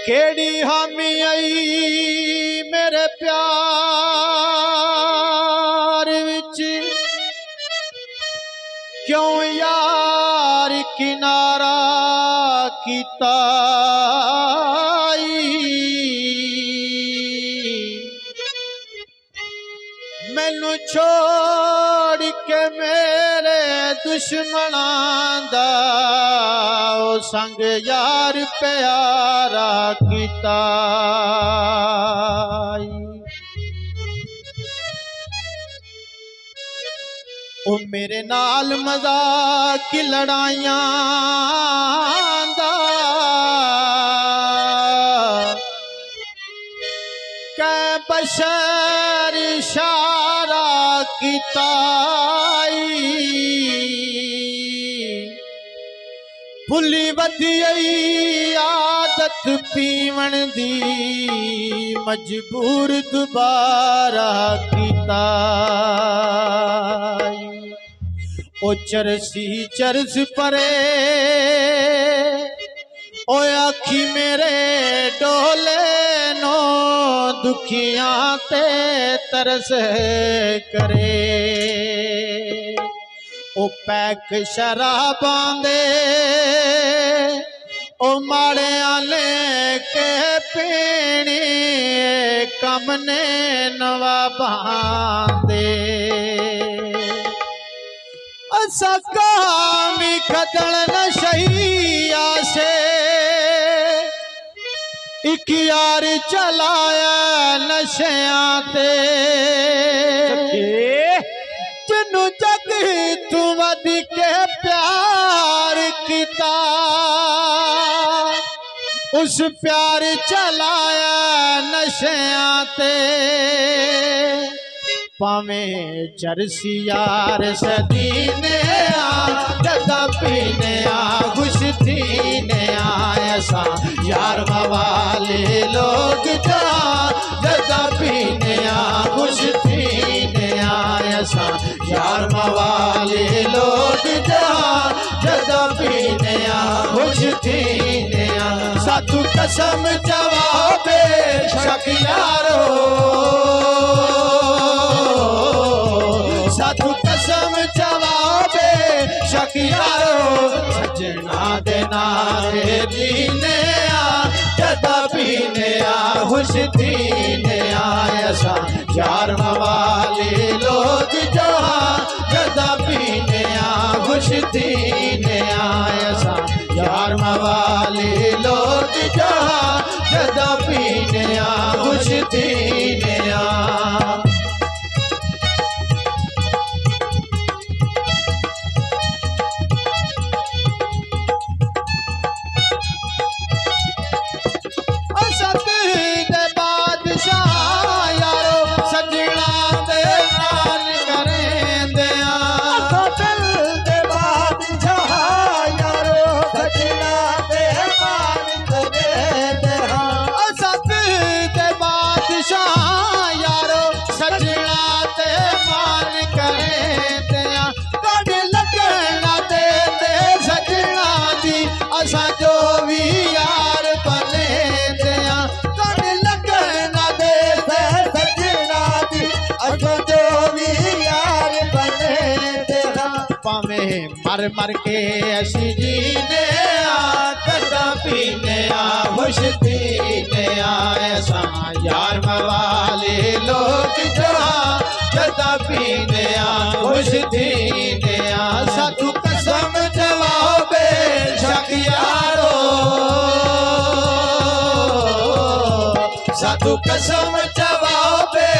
केड़ी हामी आई मेरे प्यार विच क्यों यार किनारा कीता मैनू छोड़ के मेरे दुश्मनां दा ओ संग यार प्यारा कीता ओ मेरे नाल मजाक लड़ाइयां दा कै बशर इशारा कीता भुली वधी आदत पीवण दी मजबूर दोबारा कीता ओ चरसी चरस परे ओ आखी मेरे डोले नो दुखियां ते तरस करे ओ पैक शराबां दे ओ माड़े आले के पीनी कम ने नवाबां दे असा कामी खदल नशैया से एक यार चलाया नशयां ते जिन्नू जग तू वध के प्यार किता उस प्यार चलाया नशयां ते पावे चरसी यार सदीने जदा पीने खुश थीने आसा यार मवाले लोग जा जदा पीने खुश थीने आसा यार मवाले लोग जा जदा पीने खुश थीने साधु कसम जवाबे शक यारो साधु कसम जवाबे शक यारो सजना दे नारे दीने जदा पीने खुश थीने आसा यार मवाले लोग जा जदा पीने खुश थीने आसा यार मवाले लोग जा जदा पीने खुश थीने मर मर के असी जीने कदा पीने खुश थीने ऐसा यार मवाले लोग जा कदा पीने खुश थीने साधु कसम जवाबे शक यारो साधु कसम जवाबे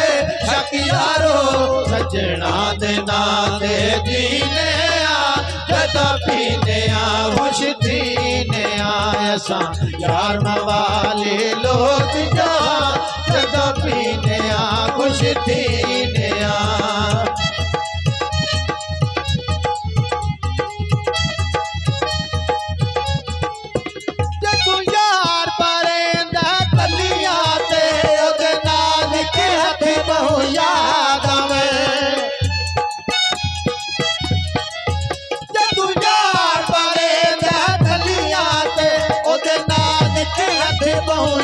शक यारो सजना दे नाते जीने जदा पीने खुश थीने आसा यार मवाले लोग जा जदा पीने खुश थीने जदू यार परेंदा कलिया ते ओदे नाल के हथ बहु याद आवे बहु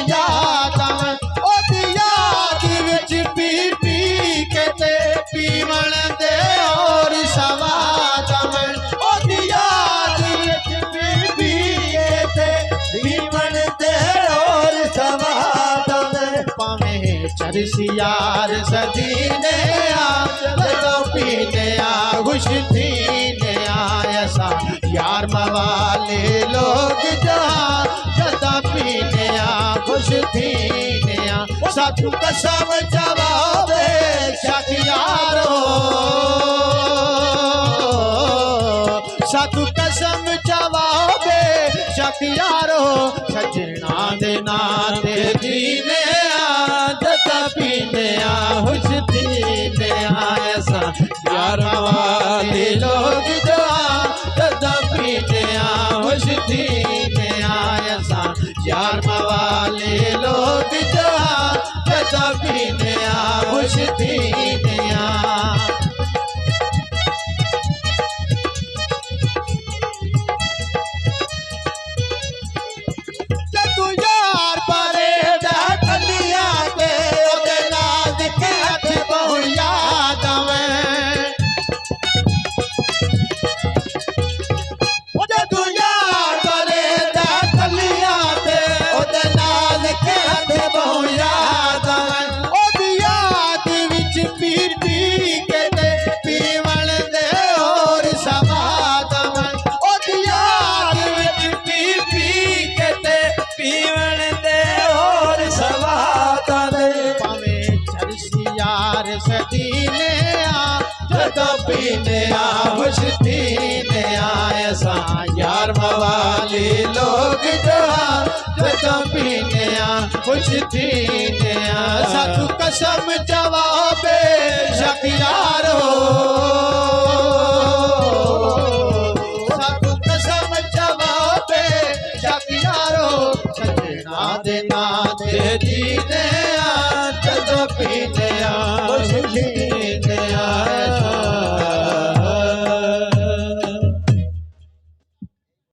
चरसियार सदीने आ जदों पीने आ खुश थीने आ असा यार मवाले लोग जहां जदों पीने आ खुश थीने आ साथू कसम जवाबे शकियारो साथू कसम जवाबे शकियारो सजना दे नाते जीने आ जदा पीने आ खुश थीने आ ऐसा यार वाले लोग जो जदा पीने आ खुश थीने आ ऐसा यार वाले लोग जो जदा पीने आ खुश थीने आ सदीने आ जदों पीने आ खुश थीने आ ऐसा यार मवाले लोग जो जदों पीने आ खुश थीने आ साथू कसम